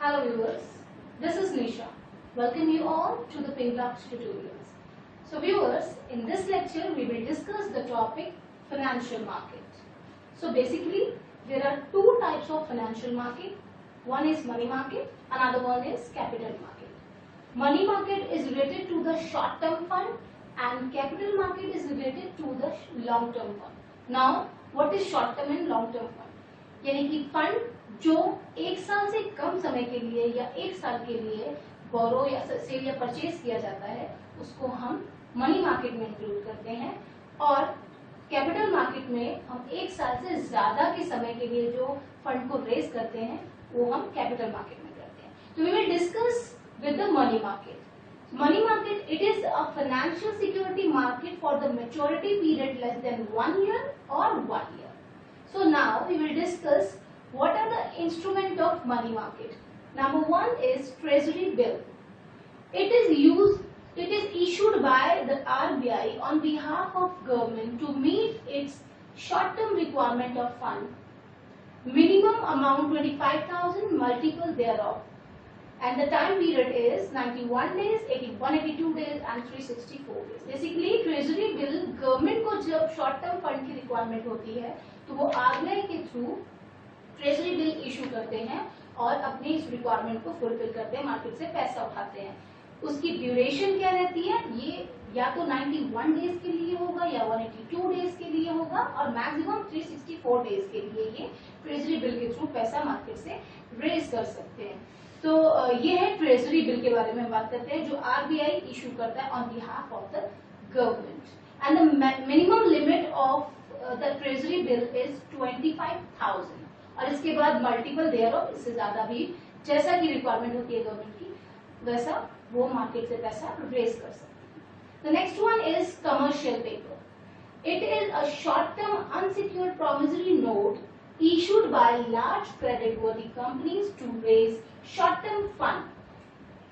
Hello viewers, this is Nisha. Welcome you all to the Pinglocks tutorials. So viewers, in this lecture we will discuss the topic financial market. So basically there are two types of financial market. One is money market, another one is capital market. Money market is related to the short term fund and capital market is related to the long term fund. Now what is short term and long term fund? यानी कि fund जो एक साल से कम समय के लिए या एक साल के लिए बोरो या सेल या परचेज किया जाता है उसको हम मनी मार्केट में इंक्लूड करते हैं और कैपिटल मार्केट में हम एक साल से ज्यादा के समय के लिए जो फंड को रेज करते हैं वो हम कैपिटल मार्केट में करते हैं. तो we will discuss with the money market. Money market, it is a financial security market for the maturity period less than 1 year or 1 year. So now we will discuss what are the instrument of money market. Number one is treasury bill. It is issued by the RBI on behalf of government to meet its short term requirement of fund. Minimum amount 25,000, multiple thereof. And the time period is 91 days, 182 days and 364 days. Basically treasury bill government को जब short term fund की requirement होती है तो वो RBI के through treasury bill issue करते हैं और अपनी इस रिक्वायरमेंट को फुलफिल करते हैं, मार्केट से पैसा उठाते हैं. उसकी ड्यूरेशन क्या रहती है? ये या तो 91 डेज के लिए होगा या 182 डेज के लिए होगा और मैक्सिमम 364 डेज के लिए ये ट्रेजरी बिल के थ्रू पैसा मार्केट से रेज कर सकते हैं. तो ये है ट्रेजरी बिल के बारे में बात करते हैं जो आरबीआई इशू करता है on behalf of the government. And the minimum limit of the treasury bill is 25,000 और इसके बाद मल्टीपल देयर ऑफ, इससे ज्यादा भी जैसा की रिक्वायरमेंट होती है गवर्नमेंट की वैसा वो मार्केट से पैसा रेज कर सकते हैं. The next one is commercial paper. It is a short term unsecured promissory note issued by large credit-worthy companies to raise short-term fund.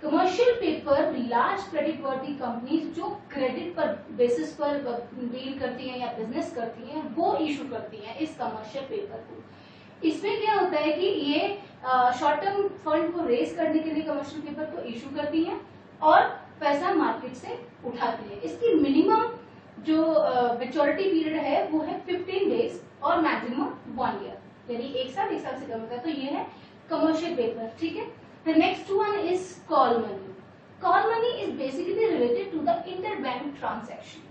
Commercial paper large credit-worthy companies जो credit पर basis पर deal करती हैं या business करती हैं वो issue करती हैं इस कमर्शियल पेपर को. इसमें क्या होता है कि ये शॉर्ट टर्म फंड को रेज करने के लिए कमर्शियल पेपर को इशू करती हैं और पैसा मार्केट से उठाती है. इसकी मिनिमम जो मेच्योरिटी पीरियड है वो है 15 डेज और मैक्सिमम 1 ईयर, यानी एक साल से कम होता है. तो ये है कमर्शियल पेपर. ठीक है. The next one is call money. Call money is basically related to the interbank transaction.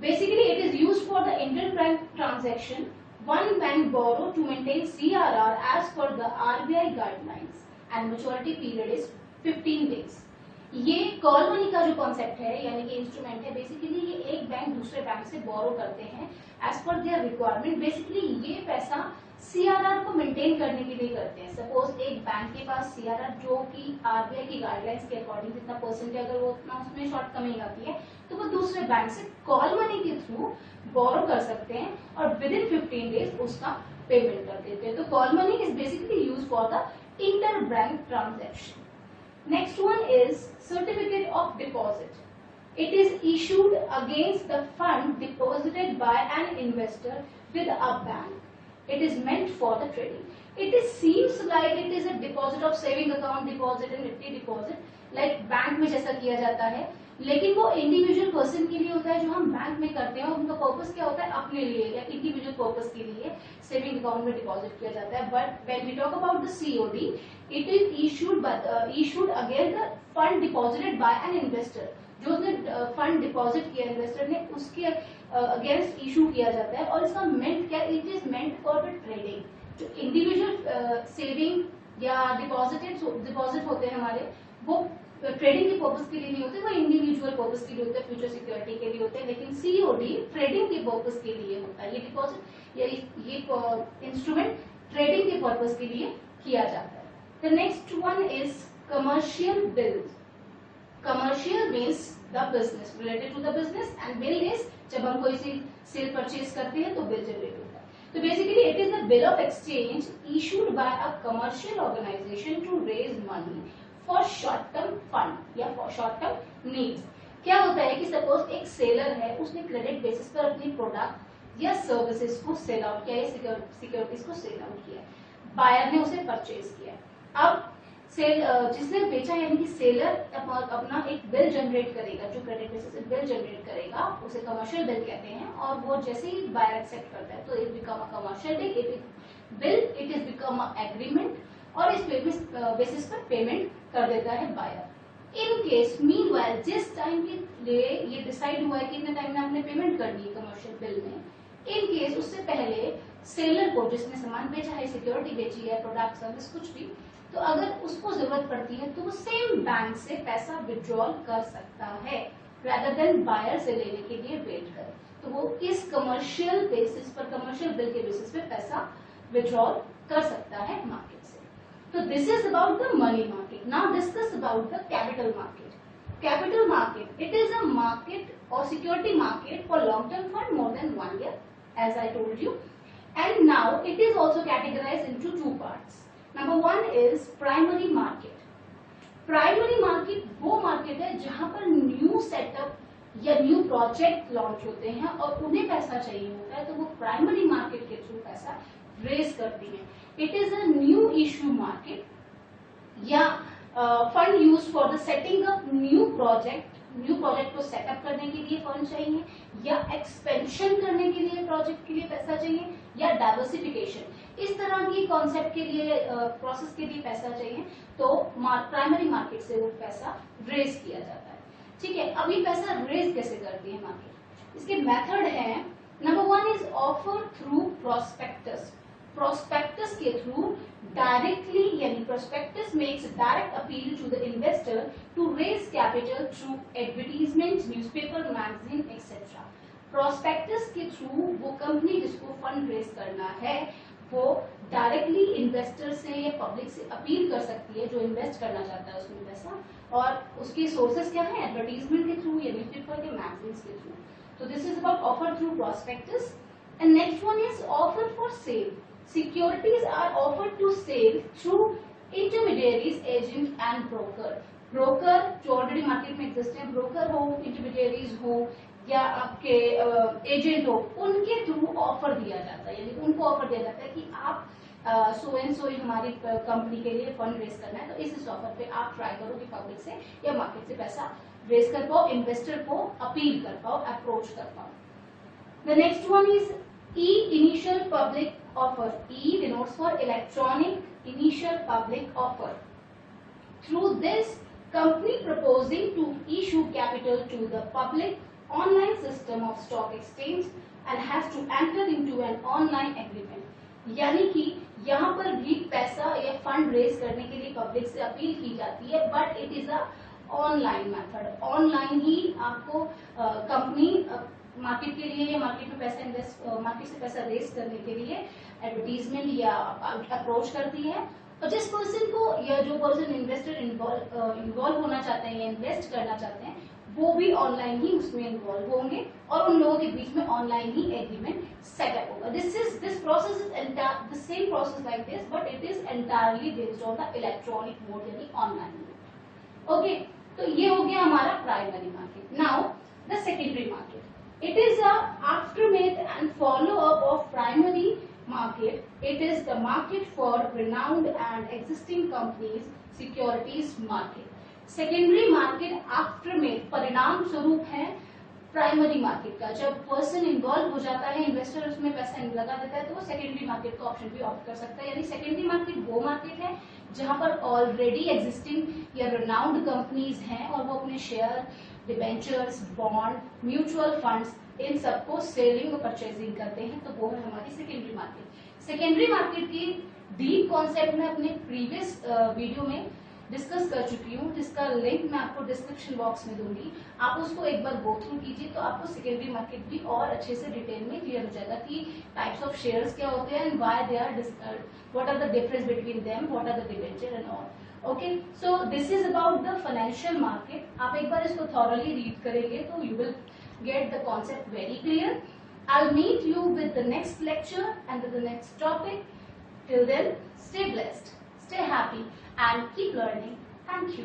Basically it is used for the interbank transaction. One bank borrow to maintain CRR as per the RBI guidelines and maturity period is 15 days. ये call money का जो concept है यानी कि instrument है, basically ये एक bank दूसरे बैंक से बोरो करते हैं as per their requirement. Basically ये पैसा सीआरआर को मेंटेन करने के लिए करते हैं. सपोज एक बैंक के पास सीआरआर जो कि आरबीआई की गाइडलाइंस के अकॉर्डिंग जितना परसेंट है अगर वो उतना उसमें शॉर्ट कमिंग आती है तो वो दूसरे बैंक से कॉल मनी के थ्रू बोरो कर सकते हैं और विद इन 15 डेज उसका पेमेंट कर देते हैं. तो call money is basically use for the inter bank transaction. Next one is certificate of deposit. It is issued against the fund deposited by an investor with a bank. It is meant for the trading. Seems like it is a deposit of saving account deposit and nifty deposit, like bank में जैसा किया जाता है, लेकिन वो individual person के लिए होता है जो हम बैंक में करते हैं. उनका पर्पस क्या होता है? अपने लिए या इंडिविजुअल पर्पस के लिए सेविंग अकाउंट में डिपॉजिट किया जाता है. But when we talk about the COD, it is issued against the fund deposited by an investor. जो उसने फंड डिपॉजिट किया इन्वेस्टर ने उसके अगेंस्ट इशू किया जाता है. और इसका मेंट क्या? It is meant for the trading. जो इंडिविजुअल सेविंग या डिपॉजिट होते हैं हमारे, वो ट्रेडिंग के पर्पस के लिए नहीं होते, वो इंडिविजुअल पर्पस के लिए होते हैं, फ्यूचर सिक्योरिटी के लिए होते हैं. लेकिन सीओडी ट्रेडिंग के पर्पस के लिए होता है. ये डिपॉजिट या ये इंस्ट्रूमेंट ट्रेडिंग के पर्पस के लिए किया जाता है. The next one is commercial bill. Commercial means the business, related to the business, and bill is जब हम कोई सी सेल परचेज करते हैं तो बिल जनरेट होता है. तो basically it is the bill of exchange issued by a commercial organisation to raise money for short term fund या फॉर शॉर्ट टर्म नीड्स. क्या होता है कि सपोज एक सेलर है, उसने क्रेडिट बेसिस पर अपनी प्रोडक्ट या सर्विसेज को सेल आउट किया या सिक्योरिटीज को सेल आउट किया. बायर ने उसे परचेज किया. अब जिसने बेचा यानी कि सेलर अपना एक बिल जनरेट करेगा, जो क्रेडिट बेसिस से बिल जनरेट करेगा उसे कमर्शियल बिल कहते हैं, और वो जैसे ही बायर एक्सेप्ट करता है तो it become a commercial bill, it is become a agreement, और इस बेसिस पर पेमेंट कर देता है बायर। इन केस मीनवाइल जिस टाइम के लिए ये डिसाइड हुआ है कि इतने टाइम में आपने पेमेंट करनी है कमर्शियल बिल में, इन केस उससे पहले सेलर को, जिसने सामान बेचा है, सिक्योरिटी बेची है, प्रोडक्ट सर्विस कुछ भी, तो अगर उसको जरूरत पड़ती है तो वो सेम बैंक से पैसा विड्रॉल कर सकता है, rather देन बायर से लेने के लिए वेट करे। तो वो इस कमर्शियल बेसिस पर, कमर्शियल बिल के बेसिस पे पैसा विड्रॉल कर सकता है मार्केट से। तो this is about the money market. Now discuss about the capital market. Capital market, it is a market or security market for long-term fund more than 1 year, as I told you. And now it is also categorized into two parts. Number one is primary market. Primary market वो market है जहां पर new setup या new project launch होते हैं और उन्हें पैसा चाहिए होता है, तो वो प्राइमरी मार्केट के थ्रू पैसा रेज करती है। It is a new issue market या fund use for the setting up new project को सेटअप करने के लिए फंड चाहिए, या एक्सपेंशन करने के लिए प्रोजेक्ट के लिए पैसा चाहिए, या डाइवर्सिफिकेशन, इस तरह की कॉन्सेप्ट के लिए, प्रोसेस के लिए पैसा चाहिए, तो प्राइमरी मार्केट से वो पैसा रेज किया जाता है। ठीक है, अब ये पैसा रेज कैसे करती है मार्केट? इसके मेथड है। Number one is offer through prospectus. Prospectus के थ्रू डायरेक्टली, यानी prospectus makes direct appeal to the investor to raise capital through advertisement, newspaper, magazine etcetera. Prospectus के थ्रू वो कंपनी जिसको फंड रेज करना है वो डायरेक्टली इन्वेस्टर से या पब्लिक से अपील कर सकती है, जो इन्वेस्ट करना चाहता है उसमें पैसा, और उसके सोर्सेज क्या है? एडवर्टीजमेंट के थ्रू या न्यूज़पेपर के, मैगजीन के थ्रू। तो this is about offer through prospectus. And next one is offer for sale. Securities are offered to sale through intermediaries, agent and broker. Broker जो ऑलरेडी मार्केट में exist है, broker हो, intermediaries हो, या आपके agent हो, उनके थ्रू ऑफर दिया जाता है, यानी उनको ऑफर दिया जाता है कि आप सो एंड सो हमारी कंपनी के लिए फंड रेज करना है, तो इस ऑफर पे आप ट्राई करो कि पब्लिक से या मार्केट से पैसा रेज कर पाओ, इन्वेस्टर को अपील कर पाओ, अप्रोच कर पाओ। The next one is initial public offer. E denotes for electronic initial public offer. Through this, company proposing to issue capital to the public online system of stock exchange and has to enter into an online agreement. यानी कि यहाँ पर भी पैसा या fund raise करने के लिए पब्लिक से अपील की जाती है, but it is a online method. Online ही आपको कंपनी मार्केट के लिए या मार्केट में पैसा मार्केट से पैसा रेज करने के लिए एडवर्टीजमेंट या अप्रोच करती है, और जिस पर्सन को या जो पर्सन इन्वेस्टर इन्वॉल्व होना चाहते हैं या इन्वेस्ट करना चाहते हैं वो भी ऑनलाइन ही उसमें इन्वॉल्व होंगे, और उन लोगों के बीच में ऑनलाइन ही एग्रीमेंट सेटअप होगा। This process is the same process like this, but it is entirely based on the electronic mode, यानी ऑनलाइन मोड। ओके, तो ये हो गया हमारा primary market. Now the secondary market, it is a aftermath and follow-up of primary market. It is the market for renowned and existing companies, securities market. Secondary market aftermath, परिणाम स्वरूप है primary market का। जब person involve हो जाता है, investor उसमें पैसा लगा देता है, तो वो सेकेंडरी मार्केट का ऑप्शन भी ऑप्ट कर सकता है। यानी सेकेंडरी मार्केट वो मार्केट है जहां पर ऑलरेडी एग्जिस्टिंग या रिनाउंड कंपनीज हैं और वो अपने share, debentures, bond, mutual funds, इन सबको सेलिंग और परचेजिंग करते हैं, तो वो है हमारी सेकेंडरी मार्केट। सेकेंडरी मार्केट की डीप कॉन्सेप्ट में अपने प्रीवियस वीडियो में डिस्कस कर चुकी हूँ, जिसका लिंक मैं आपको डिस्क्रिप्शन बॉक्स में दूंगी। आप उसको एक बार गो थ्रू कीजिए, तो आपको सेकेंडरी मार्केट भी और अच्छे से डिटेल में क्लियर हो जाएगा कि टाइप्स ऑफ शेयर्स क्या होते हैं and why they are, what are the difference between them, what are the debenture and all. Okay, so this is about the financial market. आप एक बार इसको थॉरली रीड करेंगे तो you will get the concept very clear. I'll meet you with the next lecture and with the next topic. Till then, stay blessed, stay happy and keep learning. Thank you.